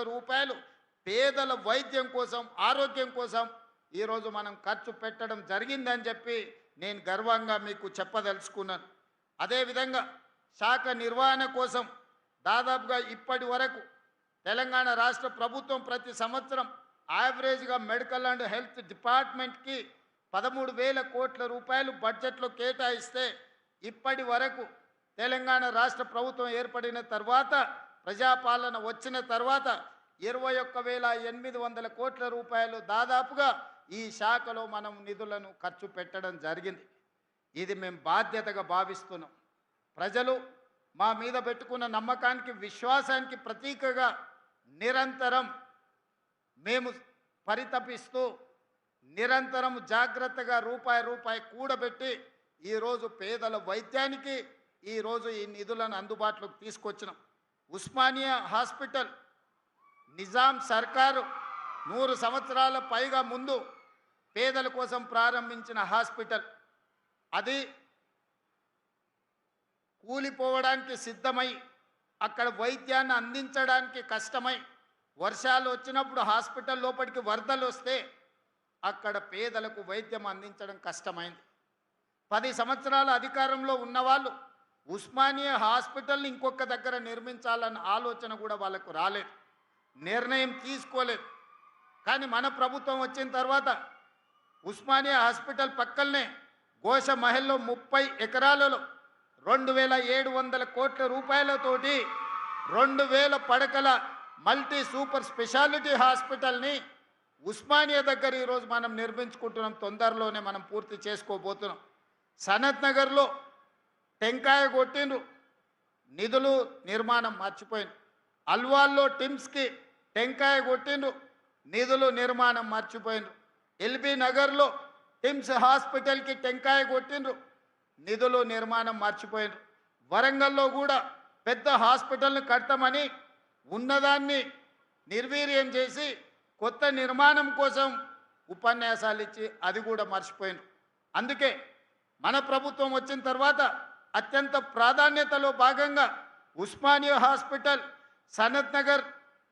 రూపాయలు పేదల వైద్యం కోసం, ఆరోగ్యం కోసం ఈరోజు మనం ఖర్చు పెట్టడం జరిగిందని చెప్పి నేను గర్వంగా మీకు చెప్పదలుచుకున్నాను. అదేవిధంగా శాఖ నిర్వహణ కోసం దాదాపుగా ఇప్పటి వరకు తెలంగాణ రాష్ట్ర ప్రభుత్వం ప్రతి సంవత్సరం యావరేజ్గా మెడికల్ అండ్ హెల్త్ డిపార్ట్మెంట్కి 13,000 కోట్ల రూపాయలు బడ్జెట్లో కేటాయిస్తే ఇప్పటి వరకు తెలంగాణ రాష్ట్ర ప్రభుత్వం ఏర్పడిన తర్వాత, ప్రజాపాలన వచ్చిన తర్వాత 21,800 కోట్ల రూపాయలు దాదాపుగా ఈ శాఖలో మనం నిధులను ఖర్చు పెట్టడం జరిగింది. ఇది మేము బాధ్యతగా భావిస్తున్నాం. ప్రజలు మా మీద పెట్టుకున్న నమ్మకానికి, విశ్వాసానికి ప్రతీకగా నిరంతరం మేము పరితపిస్తూ నిరంతరం జాగ్రత్తగా రూపాయి కూడబెట్టి ఈరోజు పేదల వైద్యానికి ఈరోజు ఈ నిధులను అందుబాటులోకి తీసుకొచ్చినాం. ఉస్మానియా హాస్పిటల్ నిజాం సర్కారు 100 సంవత్సరాల పైగా ముందు పేదల కోసం ప్రారంభించిన హాస్పిటల్. అది కూలిపోవడానికి సిద్ధమై, అక్కడ వైద్యాన్ని అందించడానికి కష్టమై, వర్షాలు వచ్చినప్పుడు హాస్పిటల్ లోపలికి వరదలు వస్తే అక్కడ పేదలకు వైద్యం అందించడం కష్టమైంది. 10 సంవత్సరాల అధికారంలో ఉన్నవాళ్ళు ఉస్మానియా హాస్పిటల్ని ఇంకొక దగ్గర నిర్మించాలన్న ఆలోచన కూడా వాళ్ళకు రాలేదు, నిర్ణయం తీసుకోలేదు. కానీ మన ప్రభుత్వం వచ్చిన తర్వాత ఉస్మానియా హాస్పిటల్ పక్కనే ఘోష మహల్లో 30 ఎకరాలలో 2,700 కోట్ల రూపాయలతోటి 2,000 పడకల మల్టీ సూపర్ స్పెషాలిటీ హాస్పిటల్ని ఉస్మానియా దగ్గర ఈరోజు మనం నిర్మించుకుంటున్నాం. తొందరలోనే మనం పూర్తి చేసుకోబోతున్నాం. సనత్ నగర్లో టెంకాయ కొట్టిండ్రు, నిధులు నిర్మాణం మర్చిపోయింది. అల్వాల్లో టిమ్స్కి టెంకాయ కొట్టిండ్రు, నిధులు నిర్మాణం మర్చిపోయినరు. ఎల్బీ నగర్లో టిమ్స్ హాస్పిటల్కి టెంకాయ కొట్టిండ్రు, నిధులు నిర్మాణం మర్చిపోయినరు. వరంగల్లో కూడా పెద్ద హాస్పిటల్ని కడతామని ఉన్నదాన్ని నిర్వీర్యం చేసి కొత్త నిర్మాణం కోసం ఉపన్యాసాలు ఇచ్చి అది కూడా మర్చిపోయినరు. అందుకే మన ప్రభుత్వం వచ్చిన తర్వాత అత్యంత ప్రాధాన్యతలో భాగంగా ఉస్మానియా హాస్పిటల్, సనత్ నగర్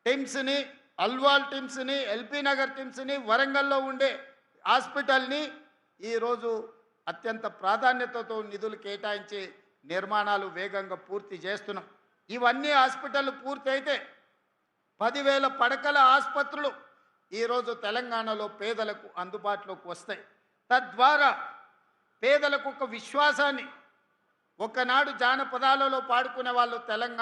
టిమ్స్ని, అల్వాల్ టిమ్స్ని, ఎల్బీ నగర్ టిమ్స్ని, వరంగల్లో ఉండే హాస్పిటల్ని ఈరోజు అత్యంత ప్రాధాన్యతతో నిధులు కేటాయించి నిర్మాణాలు వేగంగా పూర్తి చేస్తున్నాం. ఇవన్నీ హాస్పిటల్ పూర్తి అయితే 10,000 పడకల ఆసుపత్రులు ఈరోజు తెలంగాణలో పేదలకు అందుబాటులోకి వస్తాయి. తద్వారా పేదలకు ఒక విశ్వాసాన్ని, ఒకనాడు జానపదాలలో పాడుకునే వాళ్ళు తెలంగాణ